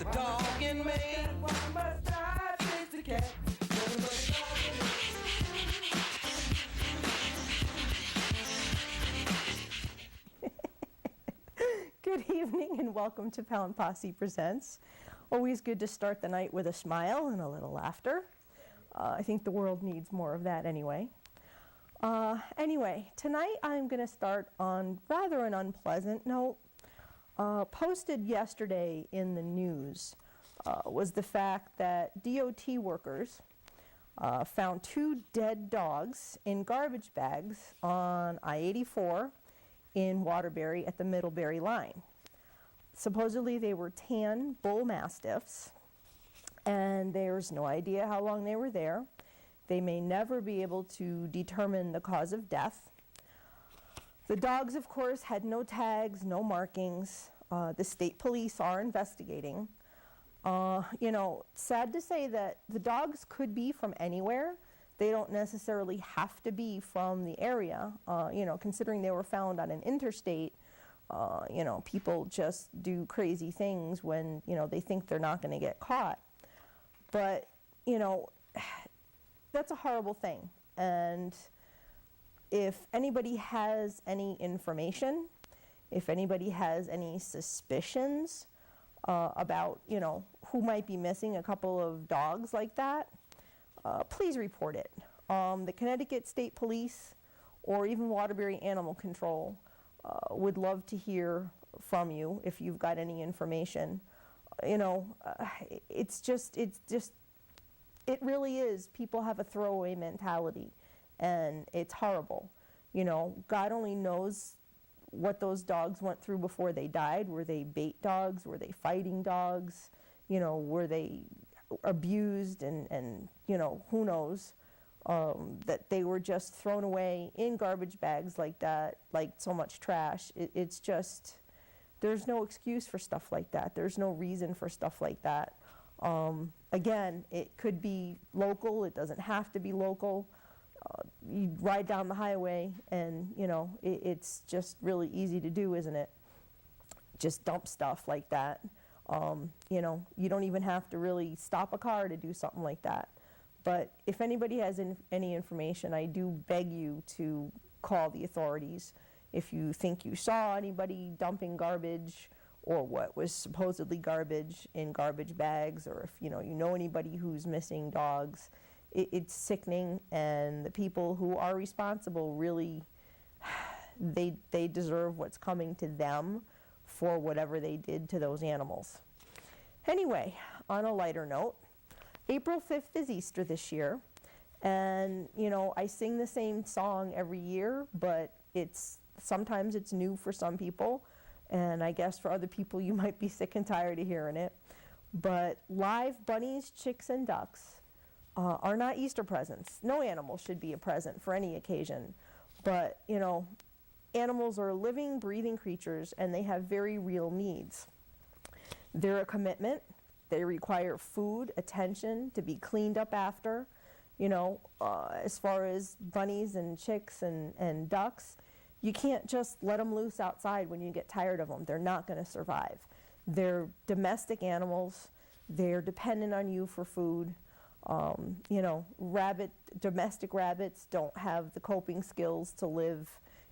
the dog in me. One must die, chase the cat. Good evening and welcome to Posse Presents. Always good to start the night with a smile and a little laughter. I think the world needs more of that anyway. Anyway, tonight I'm going to start on rather an unpleasant note. Posted yesterday in the news was the fact that DOT workers found 2 dead dogs in garbage bags on I-84 in Waterbury at the Middlebury line. Supposedly they were tan bull mastiffs, and there's no idea how long they were there. They may never be able to determine the cause of death. The dogs, of course, had no tags, no markings. The state police are investigating. Sad to say that the dogs could be from anywhere. They don't necessarily have to be from the area. Considering they were found on an interstate, people just do crazy things when, they think they're not going to get caught. But, that's a horrible thing. And if anybody has any information, if anybody has any suspicions about, who might be missing a couple of dogs like that, please report it. The Connecticut State Police or even Waterbury Animal Control would love to hear from you if you've got any information. It really is. People have a throwaway mentality, and it's horrible. God only knows what those dogs went through before they died. Were they bait dogs? Were they fighting dogs? Were they abused? And who knows? That they were just thrown away in garbage bags like that, like so much trash. It's just, there's no excuse for stuff like that. There's no reason for stuff like that. Again, it could be local. It doesn't have to be local. You ride down the highway and, it's just really easy to do, isn't it? Just dump stuff like that. You don't even have to really stop a car to do something like that. But if anybody has any information, I do beg you to call the authorities. If you think you saw anybody dumping garbage or what was supposedly garbage in garbage bags, or if you know anybody who's missing dogs, it's sickening, and the people who are responsible really, they deserve what's coming to them for whatever they did to those animals. Anyway, on a lighter note, April 5th is Easter this year, and I sing the same song every year, but sometimes it's new for some people, and I guess for other people you might be sick and tired of hearing it. But live bunnies, chicks, and ducks are not Easter presents. No animal should be a present for any occasion, but animals are living, breathing creatures, and they have very real needs. They're a commitment. They require food, attention, to be cleaned up after. As far as bunnies and chicks and ducks, you can't just let them loose outside when you get tired of them. They're not going to survive. They're domestic animals. They're dependent on you for food. Domestic rabbits don't have the coping skills to live,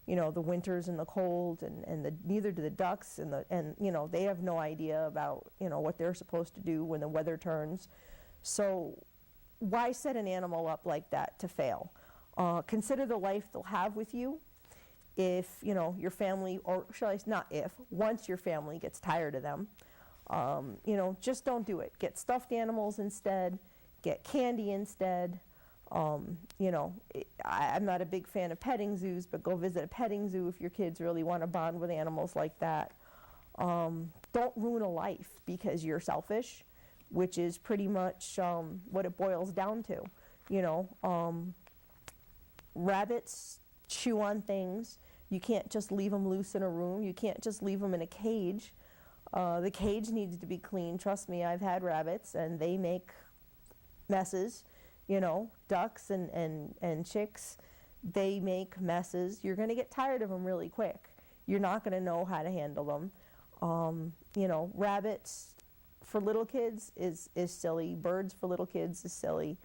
the winters and the cold, and neither do the ducks, and they have no idea about, what they're supposed to do when the weather turns. So why set an animal up like that to fail? Consider the life they'll have with you if, your family, or shall I say, not if, once your family gets tired of them. Just don't do it. Get stuffed animals instead. Get candy instead. I'm not a big fan of petting zoos, but go visit a petting zoo if your kids really want to bond with animals like that. Don't ruin a life because you're selfish, which is pretty much what it boils down to. Rabbits chew on things. You can't just leave them loose in a room. You can't just leave them in a cage. The cage needs to be clean. Trust me, I've had rabbits, and they make messes. Ducks and chicks, they make messes. You're going to get tired of them really quick. You're not going to know how to handle them. Rabbits, for little kids is silly. Birds for little kids is silly,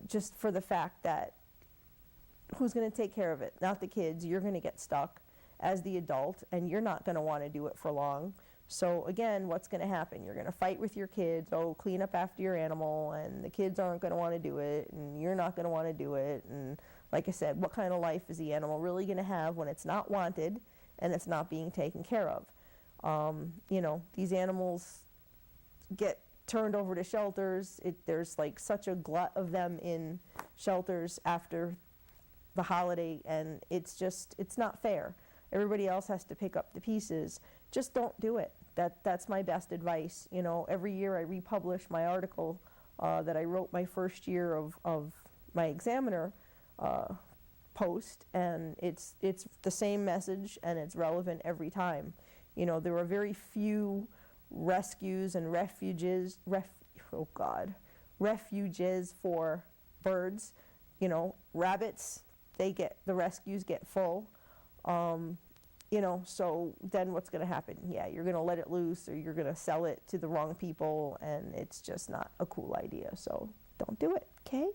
just for the fact that who's going to take care of it? Not the kids. You're going to get stuck as the adult, and you're not going to want to do it for long. So again, what's going to happen? You're going to fight with your kids, oh, clean up after your animal, and the kids aren't going to want to do it, and you're not going to want to do it. And like I said, what kind of life is the animal really going to have when it's not wanted and it's not being taken care of? You know, these animals get turned over to shelters. There's like such a glut of them in shelters after the holiday, and it's not fair. Everybody else has to pick up the pieces. Just don't do it. That's my best advice. You know, every year I republish my article that I wrote my first year of my Examiner post, and it's the same message, and it's relevant every time. You know, there were very few rescues and refuges for birds. You know, rabbits, the rescues get full. You know, so then what's going to happen? Yeah, you're going to let it loose, or you're going to sell it to the wrong people, and it's just not a cool idea. So don't do it. Okay.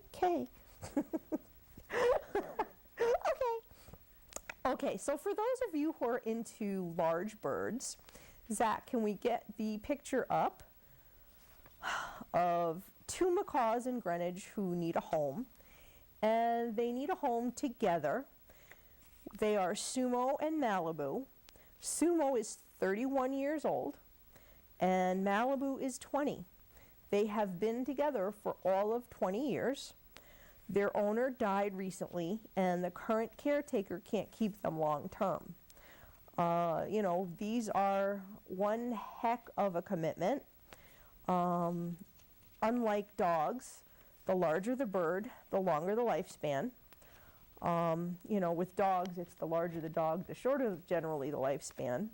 Okay, so for those of you who are into large birds, Zach, can we get the picture up of two macaws in Greenwich who need a home, and they need a home together. They are Sumo and Malibu. Sumo is 31 years old, and Malibu is 20. They have been together for all of 20 years. Their owner died recently, and the current caretaker can't keep them long term. You know, these are one heck of a commitment. Unlike dogs, the larger the bird, the longer the lifespan. You know, with dogs, it's the larger the dog, the shorter generally the lifespan.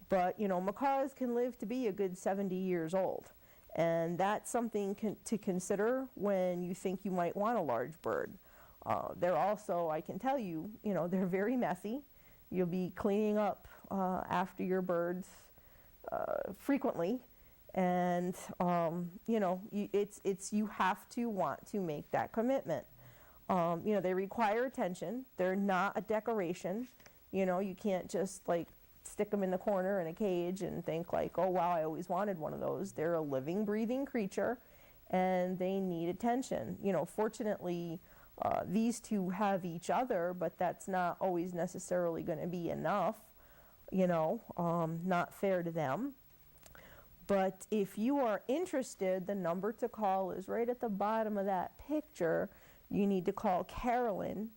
But, you know, macaws can live to be a good 70 years old. And that's something to consider when you think you might want a large bird. They're also, I can tell you, you know, they're very messy. You'll be cleaning up after your birds frequently. And, you know, you have to want to make that commitment. You know, they require attention. They're not a decoration. You know, you can't just like stick them in the corner in a cage and think like, oh wow, I always wanted one of those. They're a living, breathing creature, and they need attention. You know, fortunately, these two have each other, but that's not always necessarily going to be enough. You know, not fair to them. But if you are interested, the number to call is right at the bottom of that picture. You need to call Carolyn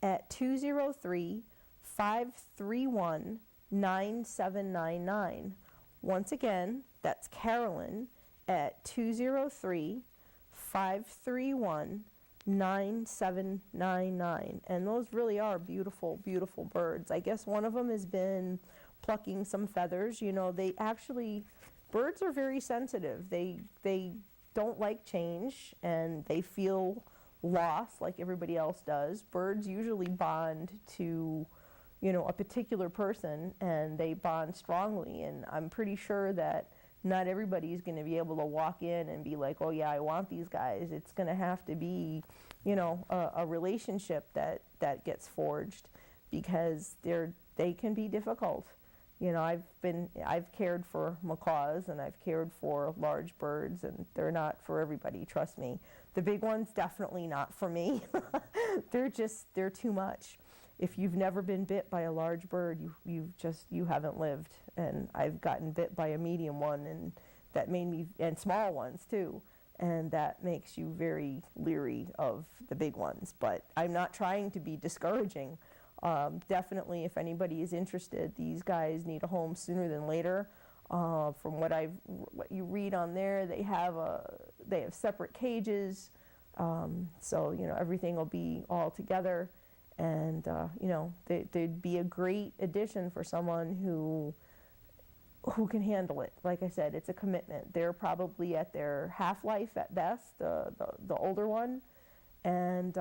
at 203-531-9799. Once again, that's Carolyn at 203-531-9799. And those really are beautiful, beautiful birds. I guess one of them has been plucking some feathers. You know, birds are very sensitive. They don't like change, and they feel loss like everybody else does. Birds usually bond to, you know, a particular person, and they bond strongly, and I'm pretty sure that not everybody's going to be able to walk in and be like, oh yeah, I want these guys. It's going to have to be, you know, a relationship that gets forged, because they can be difficult. You know, I've cared for macaws, and I've cared for large birds, and they're not for everybody, trust me. The big ones, definitely not for me. They're too much. If you've never been bit by a large bird, you haven't lived. And I've gotten bit by a medium one, and that made me, and small ones too, and that makes you very leery of the big ones. But I'm not trying to be discouraging. Definitely, if anybody is interested, these guys need a home sooner than later. From what you read on there, they have separate cages, so you know everything will be all together, and you know they'd be a great addition for someone who can handle it. Like I said, it's a commitment. They're probably at their half-life at best, the older one. And,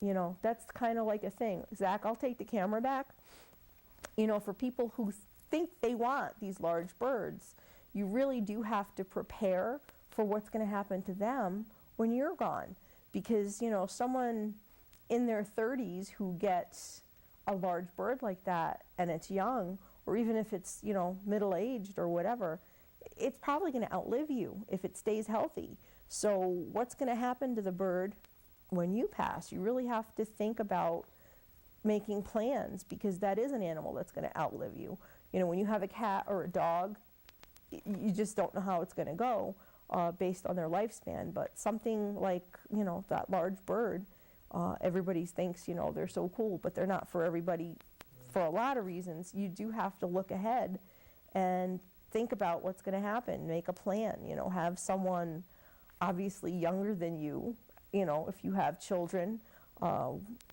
you know, that's kind of like a thing. Zach, I'll take the camera back. You know, for people who think they want these large birds, you really do have to prepare for what's going to happen to them when you're gone. Because, you know, someone in their 30s who gets a large bird like that and it's young, or even if it's, you know, middle-aged or whatever, it's probably going to outlive you if it stays healthy. So what's going to happen to the bird when you pass? You really have to think about making plans, because that is an animal that's going to outlive you. You know, when you have a cat or a dog, you just don't know how it's going to go based on their lifespan. But something like, you know, that large bird, everybody thinks, you know, they're so cool, but they're not for everybody for a lot of reasons. You do have to look ahead and think about what's going to happen, make a plan, you know, have someone obviously younger than you, you know, if you have children,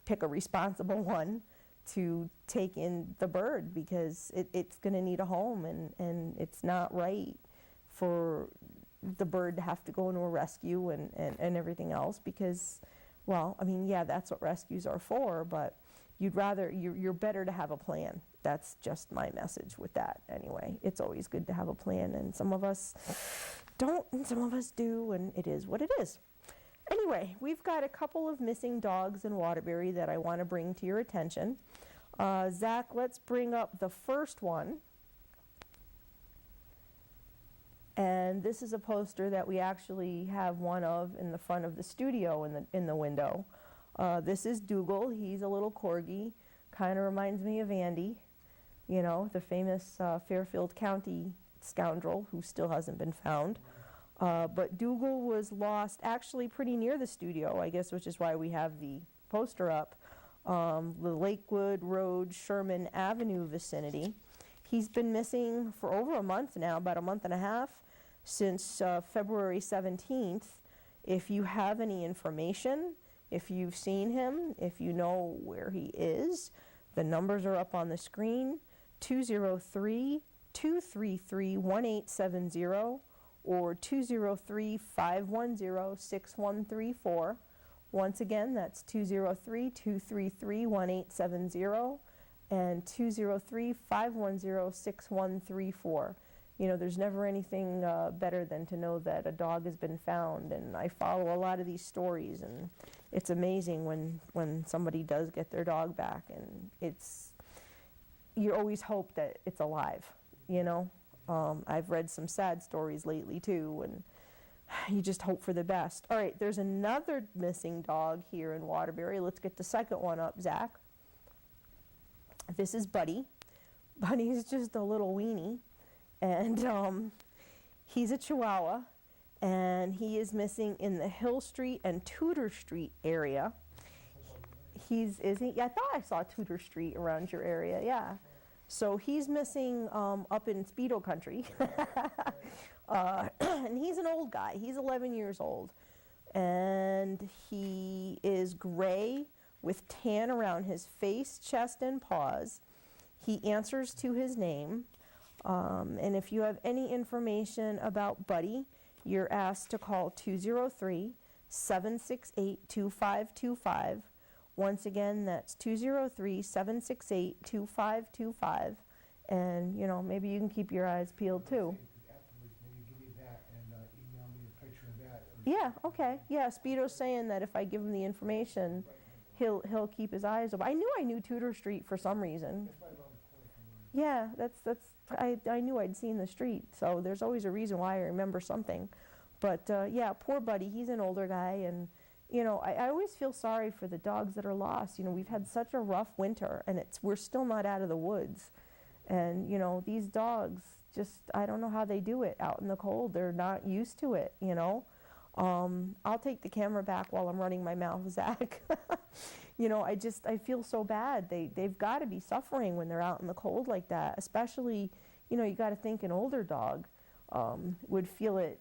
pick a responsible one to take in the bird, because it's going to need a home, and it's not right for the bird to have to go into a rescue and everything else, because, well, I mean, yeah, that's what rescues are for, but you're better to have a plan. That's just my message with that anyway. It's always good to have a plan, and some of us don't and some of us do, and it is what it is. Anyway, we've got a couple of missing dogs in Waterbury that I want to bring to your attention. Zach, let's bring up the first one. And this is a poster that we actually have one of in the front of the studio in the window. This is Dougal. He's a little corgi. Kind of reminds me of Andy, you know, the famous Fairfield County scoundrel who still hasn't been found. But Dougal was lost actually pretty near the studio, I guess, which is why we have the poster up. The Lakewood Road, Sherman Avenue vicinity. He's been missing for over a month now, about a month and a half, since February 17th. If you have any information, if you've seen him, if you know where he is, the numbers are up on the screen, 203-233-1870 or 203-510-6134. Once again, that's 203-233-1870 and 203-510-6134. You know, there's never anything better than to know that a dog has been found, and I follow a lot of these stories, and it's amazing when somebody does get their dog back, and you always hope that it's alive, you know. I've read some sad stories lately too, and you just hope for the best. All right, there's another missing dog here in Waterbury. Let's get the second one up, Zach. This is Buddy. Buddy's just a little weenie, and he's a Chihuahua, and he is missing in the Hill Street and Tudor Street area. Is he? Yeah, I thought I saw Tudor Street around your area, yeah. So he's missing up in Speedo country. And he's an old guy. He's 11 years old. And he is gray with tan around his face, chest, and paws. He answers to his name. And if you have any information about Buddy, you're asked to call 203-768-2525. Once again, that's 203-768-2525. And, you know, maybe you can keep your eyes peeled too. Afterwards, maybe give me that and email me a picture of that. Yeah, okay. Yeah, Speedo's saying that if I give him the information, he'll keep his eyes open. I knew Tudor Street for some reason. That's right around the corner from where Yeah, I knew I'd seen the street, so there's always a reason why I remember something. But yeah, poor Buddy, he's an older guy, and you know, I always feel sorry for the dogs that are lost. You know, we've had such a rough winter, and we're still not out of the woods. And, you know, these dogs just, I don't know how they do it out in the cold. They're not used to it, you know. I'll take the camera back while I'm running my mouth, Zach. You know, I feel so bad. They've got to be suffering when they're out in the cold like that, especially, you know, you got to think an older dog would feel it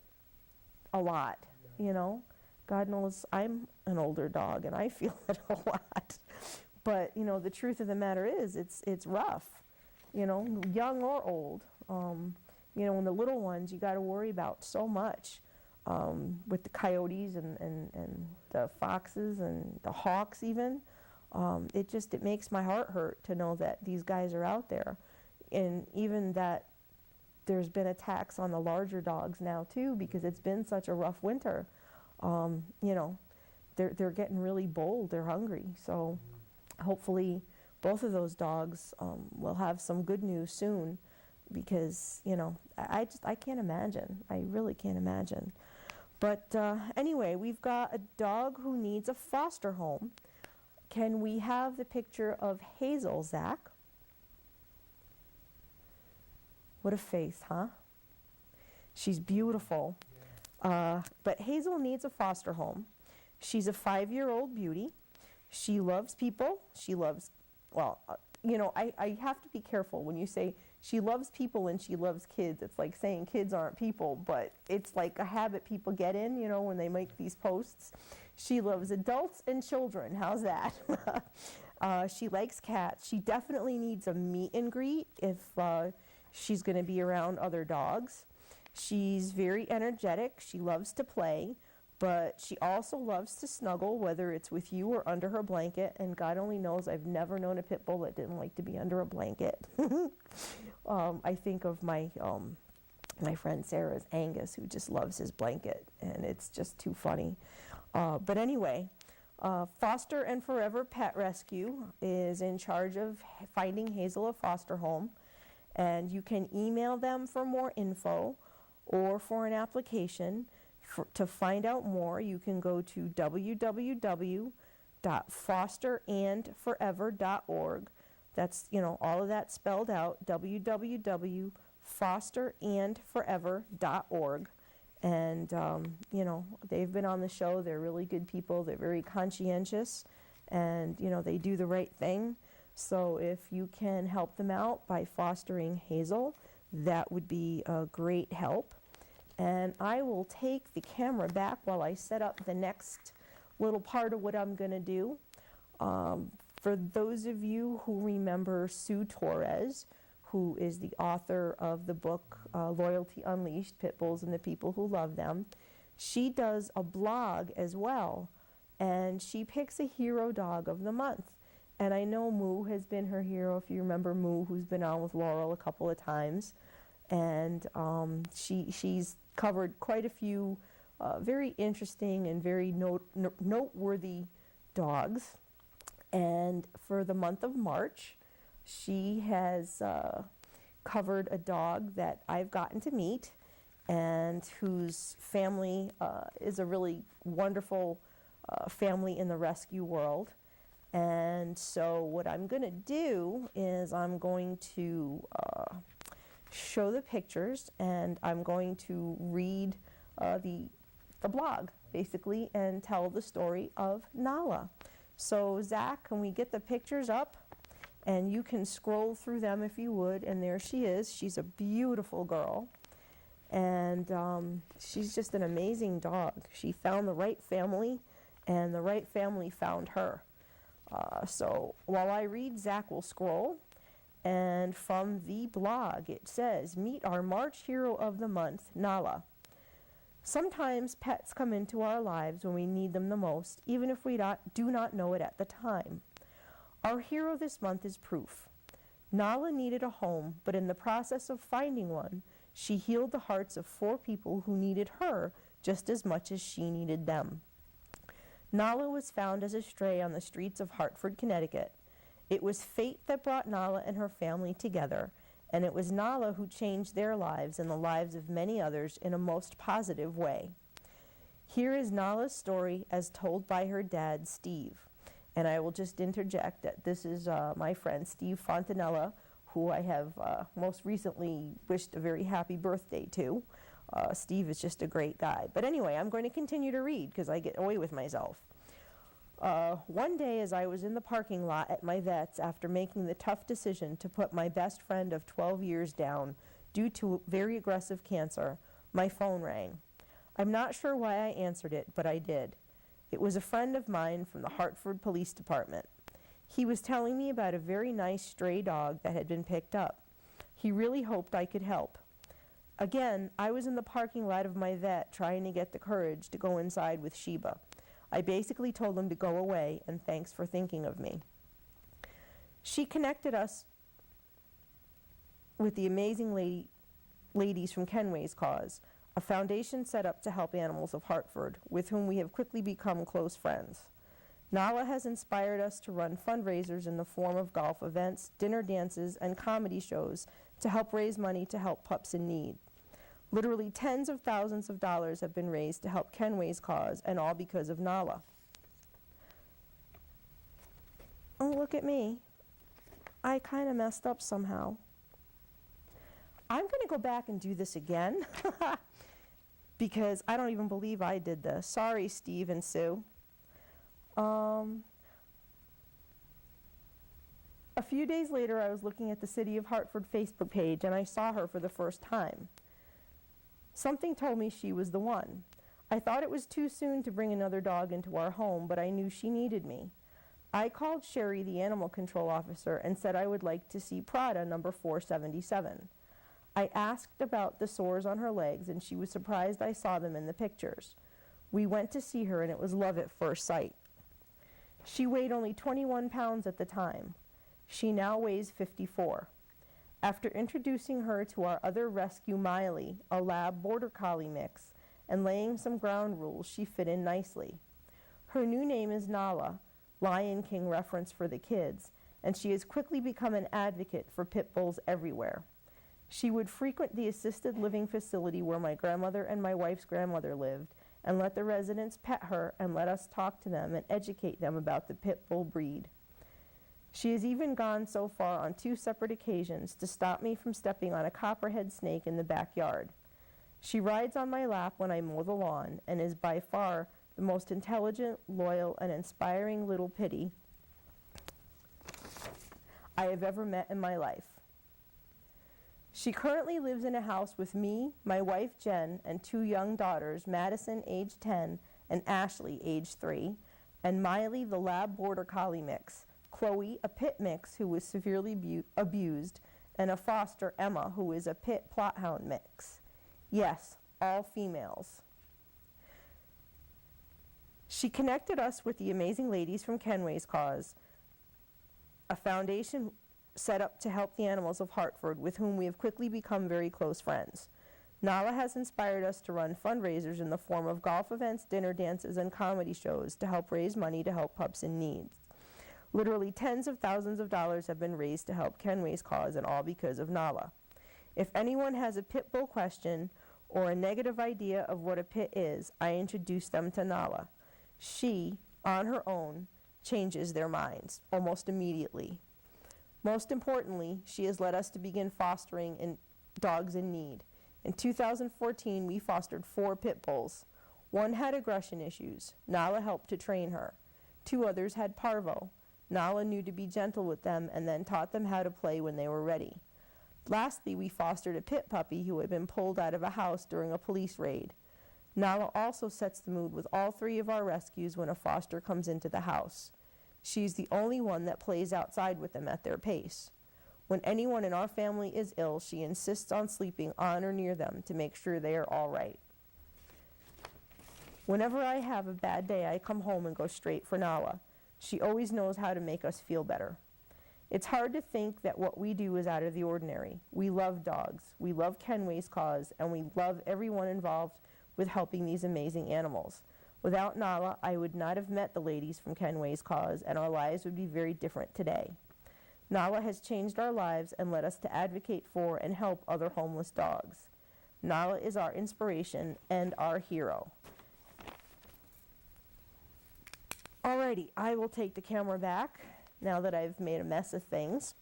a lot, you know. God knows I'm an older dog and I feel it a lot. But, you know, the truth of the matter is it's rough, you know, young or old. You know, when the little ones, you got to worry about so much with the coyotes and the foxes and the hawks even. It makes my heart hurt to know that these guys are out there. And even that there's been attacks on the larger dogs now too, because it's been such a rough winter. You know, they're getting really bold, they're hungry. So hopefully both of those dogs will have some good news soon, because, you know, I can't imagine. I really can't imagine. But anyway, we've got a dog who needs a foster home. Can we have the picture of Hazel, Zach? What a face, huh? She's beautiful. But Hazel needs a foster home. She's a 5-year-old beauty. She loves people. She loves, well, you know, I have to be careful when you say she loves people and she loves kids. It's like saying kids aren't people, but it's like a habit people get in, you know, when they make these posts. She loves adults and children. How's that? She likes cats. She definitely needs a meet and greet if she's going to be around other dogs. She's very energetic. She loves to play, but she also loves to snuggle, whether it's with you or under her blanket. And God only knows, I've never known a pit bull that didn't like to be under a blanket. I think of my friend Sarah's Angus, who just loves his blanket, and it's just too funny. But anyway, Foster and Forever Pet Rescue is in charge of finding Hazel a foster home, and you can email them for more info or for an application. To find out more, you can go to www.fosterandforever.org. That's, you know, all of that spelled out, www.fosterandforever.org. And, you know, they've been on the show. They're really good people. They're very conscientious, and, you know, they do the right thing. So if you can help them out by fostering Hazel, that would be a great help. And I will take the camera back while I set up the next little part of what I'm going to do. For those of you who remember Sue Torres, who is the author of the book Loyalty Unleashed, Pit Bulls and the People Who Love Them, she does a blog as well, and she picks a hero dog of the month. And I know Moo has been her hero, if you remember Moo, who's been on with Laurel a couple of times. And she's covered quite a few very interesting and very noteworthy dogs. And for the month of March, she has covered a dog that I've gotten to meet, and whose family is a really wonderful family in the rescue world. And so what I'm going to do is I'm going to show the pictures, and I'm going to read the blog, basically, and tell the story of Nala. So Zach, can we get the pictures up? And you can scroll through them if you would. And there she is. She's a beautiful girl. And she's just an amazing dog. She found the right family, and the right family found her. So while I read, Zach will scroll. And from the blog, it says, "Meet our March hero of the month, Nala. Sometimes pets come into our lives when we need them the most, even if we do not know it at the time. Our hero this month is proof. Nala needed a home, but in the process of finding one, she healed the hearts of 4 people who needed her just as much as she needed them. Nala was found as a stray on the streets of Hartford, Connecticut. It was fate that brought Nala and her family together, and it was Nala who changed their lives and the lives of many others in a most positive way. Here is Nala's story as told by her dad, Steve." And I will just interject that this is my friend Steve Fontanella, who I have most recently wished a very happy birthday to. Steve is just a great guy. But anyway, I'm going to continue to read because I get away with myself. "One day as I was in the parking lot at my vet's after making the tough decision to put my best friend of 12 years down due to very aggressive cancer, my phone rang. I'm not sure why I answered it, but I did. It was a friend of mine from the Hartford Police Department. He was telling me about a very nice stray dog that had been picked up. He really hoped I could help. Again, I was in the parking lot of my vet trying to get the courage to go inside with Sheba. I basically told him to go away, and thanks for thinking of me. She connected us with the amazing lady ladies from Kenway's Cause, a foundation set up to help animals of Hartford, with whom we have quickly become close friends. Nala has inspired us to run fundraisers in the form of golf events, dinner dances, and comedy shows to help raise money to help pups in need. Literally tens of thousands of dollars have been raised to help Kenway's Cause, and all because of Nala. Oh, look at me. I kind of messed up somehow. I'm going to go back and do this again because I don't even believe I did this. Sorry, Steve and Sue. A few days later, I was looking at the City of Hartford Facebook page, and I saw her for the first time. Something told me she was the one. I thought it was too soon to bring another dog into our home, but I knew she needed me. I called Sherry, the animal control officer, and said I would like to see Prada number 477. I asked about the sores on her legs, and she was surprised I saw them in the pictures. We went to see her, and it was love at first sight. She weighed only 21 pounds at the time. She now weighs 54. After introducing her to our other rescue, Miley, a lab border collie mix, and laying some ground rules, she fit in nicely. Her new name is Nala, Lion King reference for the kids, and she has quickly become an advocate for pit bulls everywhere. She would frequent the assisted living facility where my grandmother and my wife's grandmother lived, and let the residents pet her and let us talk to them and educate them about the pit bull breed. She has even gone so far on 2 separate occasions to stop me from stepping on a copperhead snake in the backyard. She rides on my lap when I mow the lawn and is by far the most intelligent, loyal, and inspiring little pitty I have ever met in my life. She currently lives in a house with me, my wife Jen, and 2 young daughters, Madison, age 10, and Ashley, age 3, and Miley, the lab border collie mix, Chloe, a pit mix who was severely abused, and a foster, Emma, who is a pit plot hound mix. Yes, all females. She connected us with the amazing ladies from Kenway's Cause, a foundation set up to help the animals of Hartford, with whom we have quickly become very close friends. Nala has inspired us to run fundraisers in the form of golf events, dinner dances, and comedy shows to help raise money to help pups in need. Literally tens of thousands of dollars have been raised to help Kenway's Cause, and all because of Nala. If anyone has a pit bull question or a negative idea of what a pit is, I introduce them to Nala. She, on her own, changes their minds almost immediately. Most importantly, she has led us to begin fostering dogs in need. In 2014, we fostered 4 pit bulls. 1 had aggression issues. Nala helped to train her. 2 others had parvo. Nala knew to be gentle with them and then taught them how to play when they were ready. Lastly, we fostered a pit puppy who had been pulled out of a house during a police raid. Nala also sets the mood with all 3 of our rescues when a foster comes into the house. She's the only one that plays outside with them at their pace. When anyone in our family is ill, she insists on sleeping on or near them to make sure they are all right. Whenever I have a bad day, I come home and go straight for Nala. She always knows how to make us feel better. It's hard to think that what we do is out of the ordinary. We love dogs, we love Kenway's Cause, and we love everyone involved with helping these amazing animals. Without Nala, I would not have met the ladies from Kenway's Cause, and our lives would be very different today. Nala has changed our lives and led us to advocate for and help other homeless dogs. Nala is our inspiration and our hero. Alrighty, I will take the camera back now that I've made a mess of things.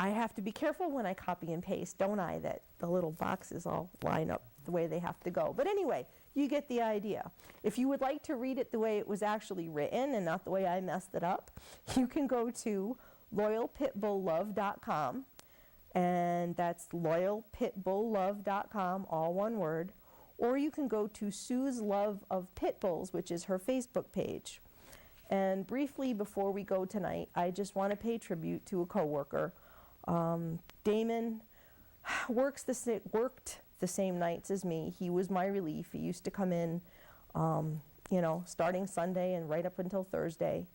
I have to be careful when I copy and paste, don't I, that the little boxes all line up the way they have to go. But anyway, you get the idea. If you would like to read it the way it was actually written and not the way I messed it up, you can go to loyalpitbulllove.com, and that's loyalpitbulllove.com, all one word, or you can go to Sue's Love of Pit Bulls, which is her Facebook page. And briefly before we go tonight, I just want to pay tribute to a coworker. Damon worked the same nights as me. He was my relief. He used to come in, starting Sunday and right up until Thursday.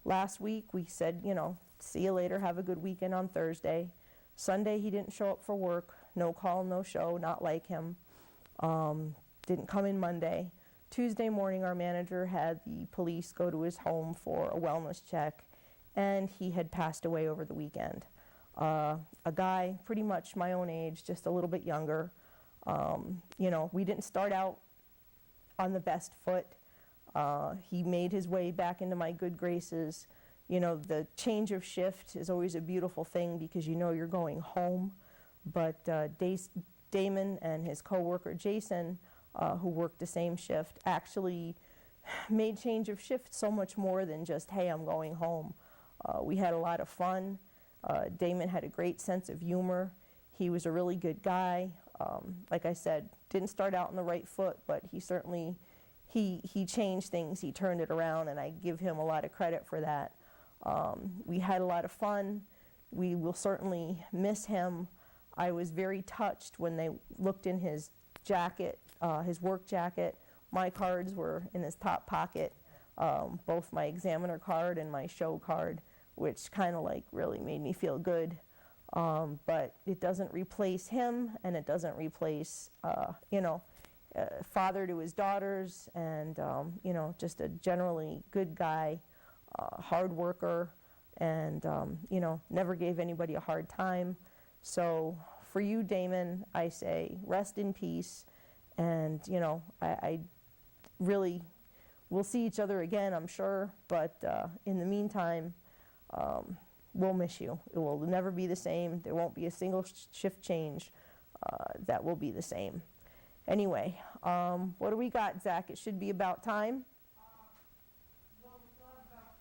Last week we said, see you later, have a good weekend on Thursday. Sunday he didn't show up for work. no call, no show, not like him. Didn't come in Monday. Tuesday morning, our manager had the police go to his home for a wellness check, and he had passed away over the weekend. A guy pretty much my own age, just a little bit younger. You know, we didn't start out on the best foot. He made his way back into my good graces. You know, the change of shift is always a beautiful thing because you know you're going home. But Damon and his coworker Jason, who worked the same shift, actually made change of shift so much more than just, hey, I'm going home. We had a lot of fun. Damon had a great sense of humor. He was a really good guy. Like I said, didn't start out on the right foot, but he certainly, he changed things, he turned it around, and I give him a lot of credit for that. We had a lot of fun. We will certainly miss him. I was very touched when they looked in his jacket, his work jacket. My cards were in his top pocket, both my examiner card and my show card, which kind of like really made me feel good. But it doesn't replace him, and it doesn't replace, you know, father to his daughters, and, you know, just a generally good guy, hard worker, and, you know, never gave anybody a hard time. So for you, Damon, I say rest in peace, and, you know, I really, we'll see each other again, I'm sure, but in the meantime, we'll miss you. It will never be the same. There won't be a single shift change that will be the same. Anyway, what do we got, Zach? It should be about time. Well, we still have about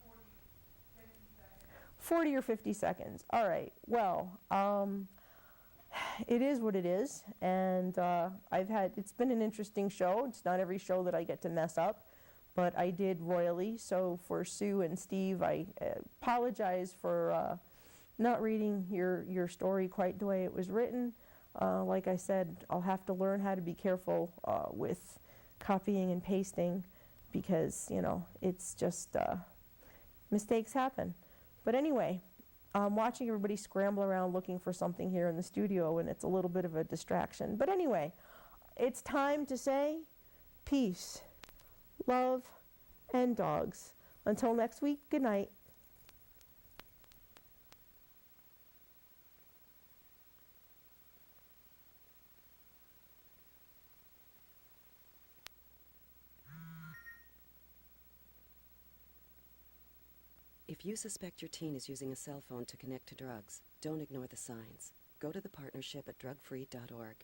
50 seconds. 40 or 50 seconds. All right. Well, it is what it is, and it's been an interesting show. It's not every show that I get to mess up, but I did royally. So for Sue and Steve, I apologize for not reading your story quite the way it was written. Like I said, I'll have to learn how to be careful with copying and pasting, because, you know, it's just mistakes happen. But anyway, I'm watching everybody scramble around looking for something here in the studio, and it's a little bit of a distraction. But anyway, it's time to say peace, love, and dogs. Until next week, good night. If you suspect your teen is using a cell phone to connect to drugs, don't ignore the signs. Go to the partnership at drugfree.org.